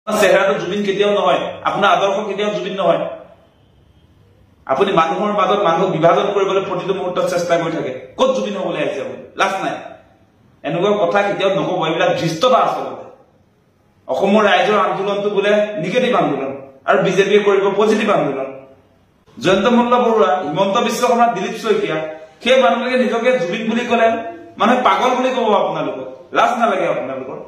চেহেৰাটো জুবিন কেতিয়াও নহয়, আপোনাৰ আদৰ্শ কেতিয়াও জুবিন নহয়। আপুনি মানুহৰ মাজত মানুহক বিভাজন কৰিবলৈ প্ৰতিটো মুহূৰ্তত চেষ্টা কৰি থাকে। ক'ত জুবিন হ'বলৈ আহিছে আপুনি? লাজ নাই। এনেকুৱা কথা কেতিয়াও নক'ব, এইবিলাক ধৃষ্টতা আচলতে। অসমৰ ৰাইজৰ আন্দোলনটো বোলে নিগেটিভ আন্দোলন আৰু বিজেপিয়ে কৰিব পজিটিভ আন্দোলন। জয়ন্ত মল্ল বৰুৱা, হিমন্ত বিশ্ব শৰ্মা, দিলীপ শইকীয়া, সেই মানুহবিলাকে নিজকে জুবিন বুলি ক'লে মানুহে পাগল বুলি ক'ব আপোনালোকক। লাজ নালাগে আপোনালোকৰ?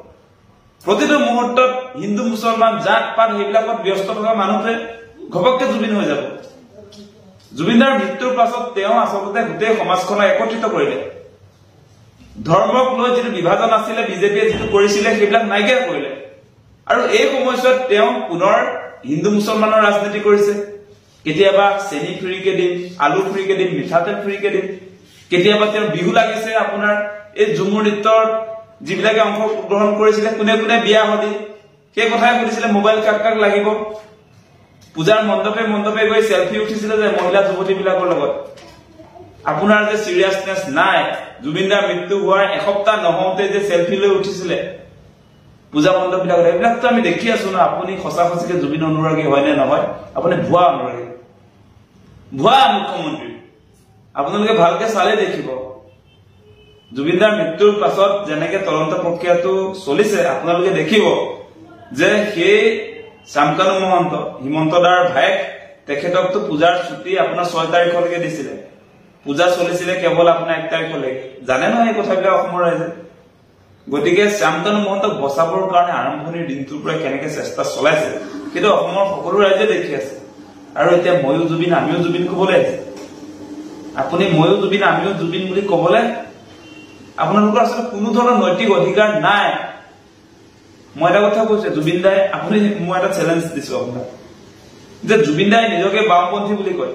প্ৰতিটো মুহূৰ্তত হিন্দু মুছলমান জাত পাত সেইবিলাকত ব্যস্ত থকা মানুহটোৱে ঘপককে জুবিন হৈ যাব। জুবিনদাৰ মৃত্যুৰ পাছত তেওঁ আচলতে গোটেই সমাজখনক একত্ৰিত কৰিলে। ধৰ্মক লৈ যিটো বিভাজন আছিলে, বিজেপিয়ে যিটো কৰিছিলে সেইবিলাক নাইকিয়া কৰিলে। আৰু এই সময়ছোৱাত তেওঁ পুনৰ হিন্দু মুছলমানৰ ৰাজনীতি কৰিছে। কেতিয়াবা চেনি ফ্ৰীকে দিম, আলু ফ্ৰীকে দিম, মিঠাতেল ফ্ৰীকে দিম। কেতিয়াবা তেওঁৰ বিহু লাগিছে আপোনাৰ এই ঝুমুৰ নৃত্যৰ যিবিলাকে অংশগ্ৰহণ কৰিছিলে, কোনে কোনে বিয়া হলি সেই কথাই সুধিছিলে, মোবাইল কাক কাক লাগিব। পূজাৰ মণ্ডপে মণ্ডপে গৈ চেলফি উঠিছিলে যে মহিলা যুৱতীবিলাকৰ লগত। আপোনাৰ যে চিৰিয়াছনেছ নাই, জুবিনদাৰ মৃত্যু হোৱাৰ এসপ্তাহ নহওঁতে যে চেলফি লৈ উঠিছিলে পূজা মণ্ডপবিলাকত, এইবিলাকতো আমি দেখি আছো ন। আপুনি সঁচা সঁচিকে জুবিন অনুৰাগী হয় নে নহয়? আপুনি ভুৱা অনুৰাগী, ভুৱা মুখ্যমন্ত্ৰী। আপোনালোকে ভালকে চালে দেখিব, জুবিনদাৰ মৃত্যুৰ পাছত যেনেকে তদন্ত প্ৰক্ৰিয়াটো চলিছে, আপোনালোকে দেখিব যে সেই শ্যামকানু মহন্ত, হিমন্ত দাৰ ভায়েক, তেখেতকতো পূজাৰ ছুটি আপোনাৰ 6 তাৰিখলৈকে দিছিলে। পূজা চলিছিলে কেৱল আপোনাৰ 1 তাৰিখলৈকে। জানে নহয় এই কথাবিলাক অসমৰ ৰাইজে। গতিকে শ্যামকানু মহন্তক বচাবৰ কাৰণে আৰম্ভণিৰ দিনটোৰ পৰা কেনেকে চেষ্টা চলাইছে কিন্তু অসমৰ সকলো ৰাইজে দেখি আছে। আৰু এতিয়া ময়ো জুবিন আমিও জুবিন কবলৈ আহিছে। আপুনি ময়ো জুবিন আমিও জুবিন বুলি কবলৈ আপোনালোকৰ আচলতে কোনো ধৰণৰ নৈতিক অধিকাৰ নাই। মই এটা কথা কৈছো, জুবিন দাই, আপুনি, মই এটা চেলেঞ্জ দিছো আপোনাক যে জুবিন দাই নিজকে বাওঁপন্থী বুলি কয়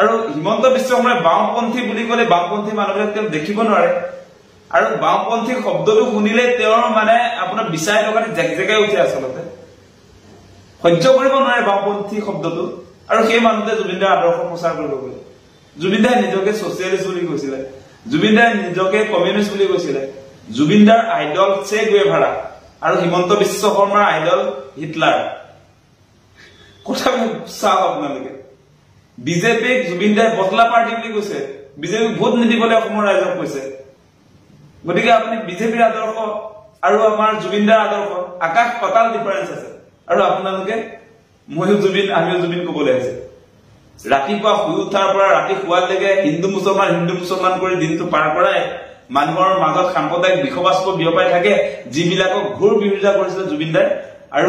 আৰু হিমন্ত বিশ্ব শৰ্মাই বাওঁপন্থী বুলি ক'লে বাওঁপন্থী মানুহবিলাক তেওঁ দেখিব নোৱাৰে। আৰু বাওঁপন্থী শব্দটো শুনিলে তেওঁৰ মানে আপোনাৰ বিচাই টকাটি জেকজেকাই উঠে। আচলতে সহ্য কৰিব নোৱাৰে বাওঁপন্থী শব্দটো। আৰু সেই মানুহটোৱে জুবিন দাৰ আদৰ্শ প্ৰচাৰ কৰিব গ'লে। জুবিন দাই নিজকে ছচিয়েলিষ্ট বুলি কৈছিলে, জুবিন দাই নিজকে কমিউনিষ্ট বুলি কৈছিলে। জুবিন দাৰ আইডল চে গুয়েভাৰা আৰু হিমন্ত বিশ্ব শৰ্মাৰ আইডল হিটলাৰ। কথাবিলাক চাওক আপোনালোকে। বিজেপিক জুবিন দাই বটলা পাৰ্টি বুলি কৈছে, বিজেপিক ভোট নিদিবলৈ অসমৰ ৰাইজক কৈছে। গতিকে আপুনি বিজেপিৰ আদৰ্শ আৰু আমাৰ জুবিন দাৰ আদৰ্শ আকাশ পাতাল ডিফাৰেন্স আছে। আৰু আপোনালোকে ময়ো জুবিন আমিও জুবিন কবলৈ আহিছে। ৰাতিপুৱা শুই উঠাৰ পৰা ৰাতি শুৱালৈকে হিন্দু মুছলমান কৰি দিনটো পাৰ কৰাই মানুহৰ মাজত সাম্প্ৰদায়িক বিষবাষ্প বিয়পাই থাকে, যিবিলাকক ঘোৰ বিৰোধিতা কৰিছিলে জুবিন দাই। আৰু